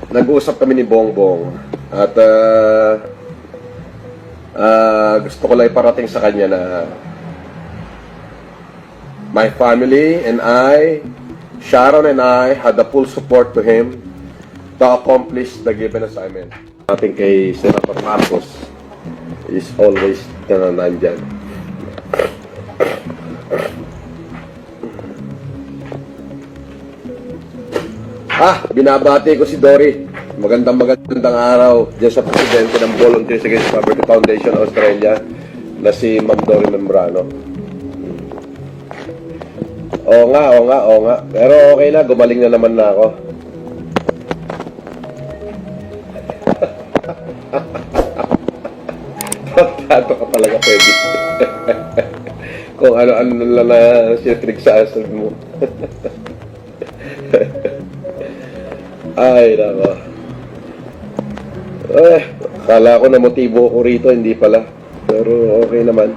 Nag-uusap kami ni Bongbong at gusto ko lang iparating sa kanya na my family and I, Sharon and I, had the full support to him to accomplish the given assignment. Ating kay Senator Marcos is always nandyan. Binabati ko si Dory. Magandang araw dyan sa presidente ng Volunteers Against Poverty Foundation Australia na si Ma'am Dory Membrano. Oo nga. Pero okay na, gumaling na naman na ako. Tato ka talaga, pwede. Kung ano-ano lang na pinagsaasal mo. Ay, nako. Akala ko na motibo ko rito, hindi pala. Pero okay naman.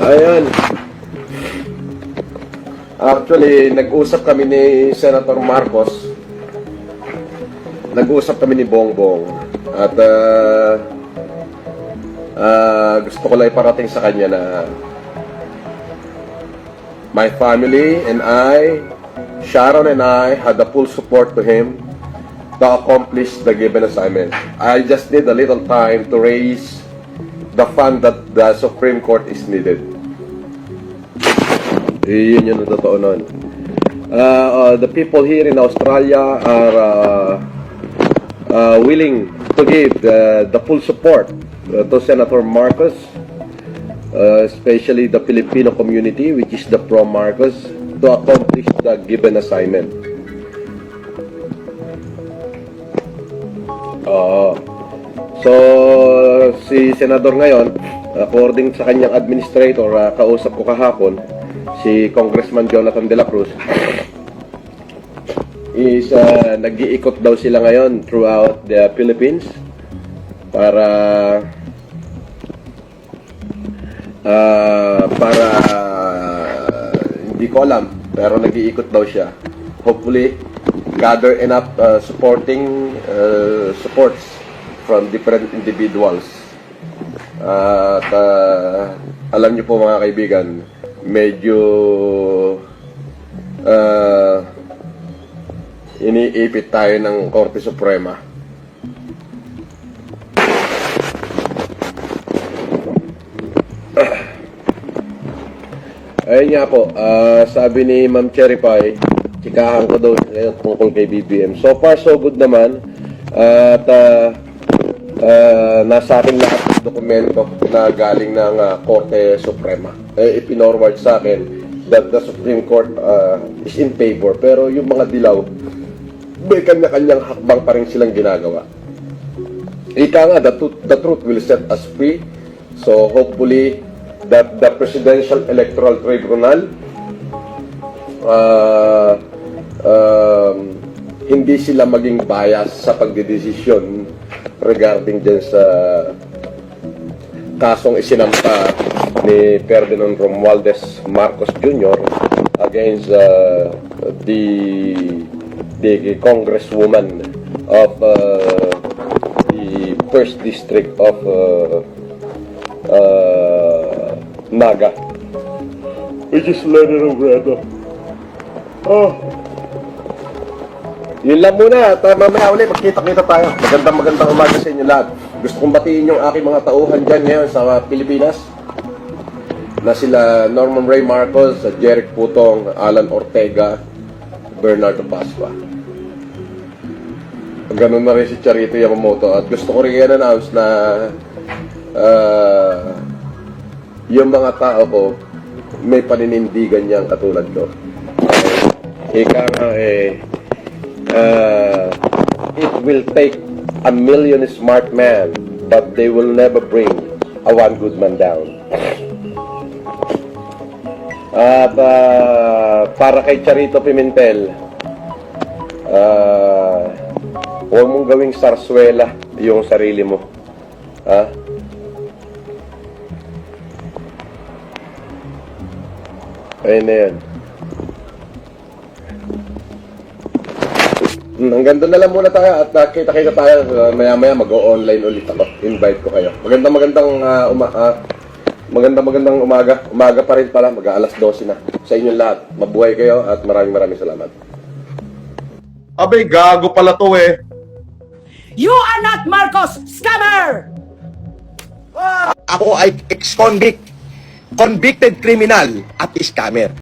Ayan. Actually, nag-usap kami ni Senator Marcos. Nag-usap kami ni Bongbong. At gusto ko lang iparating sa kanya na my family and I, Sharon and I, had the full support to him to accomplish the given assignment. I just need a little time to raise the fund that the Supreme Court is needed. Yun yung totoo nun. The people here in Australia are willing to give the full support to Senator Marcos, especially the Filipino community, which is the pro-Marcos, to accomplish the given assignment. So, si Senador ngayon, according sa kanyang administrator, kausap ko kahapon, si Congressman Jonathan De La Cruz, is nag-iikot daw sila ngayon throughout the Philippines para hindi ko alam, pero nag-iikot daw siya. Hopefully, gather enough supports from different individuals. At alam niyo po mga kaibigan, medyo iniipit tayo ng Korte Suprema. Ayun nga po, sabi ni Ma'am Cherry Pie, chikahan ko daw ngayon tungkol kay BBM. So far, so good naman. At nasa akin lahat ng dokumento na galing ng Korte Suprema. Ipinorward sa akin that the Supreme Court is in favor. Pero yung mga dilaw, may kanya-kanyang hakbang pa rin silang ginagawa. Ika nga, the truth will set us free. So hopefully that the Presidential Electoral Tribunal hindi sila maging bias sa pagdedesisyon regarding dyan sa kasong isinampa ni Ferdinand Romualdez Marcos Jr. against the congresswoman of the 1st District of Naga, which is Lenny Robredo. Yun lang muna. At mamaya ulit, magkita-kita tayo. Magandang umaga sa inyo lahat. Gusto kong batiin yung aking mga tauhan dyan ngayon sa Pilipinas, na sila Norman Ray Marcos, Jeric Putong, Alan Ortega, Bernardo Pascua. Ganun na rin si Charito Yamamoto. At gusto ko rin i-announce na yung mga tao ko may paninindigan niyang katulad ko. Ika nga it will take a million smart men, but they will never bring a one good man down. At para kay Charito Pimentel, huwag mong gawing sarswela yung sarili mo. Ayun na yan. Hanggang doon na lang muna tayo at kita-kita tayo. Maya-maya mag-o-online ulit ako. Invite ko kayo. Magandang umaga. Umaga pa rin pala. Mag-aalas 12 na. Sa inyong lahat. Mabuhay kayo at maraming salamat. Abay, gago pala to eh. You are not Marcos Scammer! Ako ay ex-convict, convicted criminal at scammer.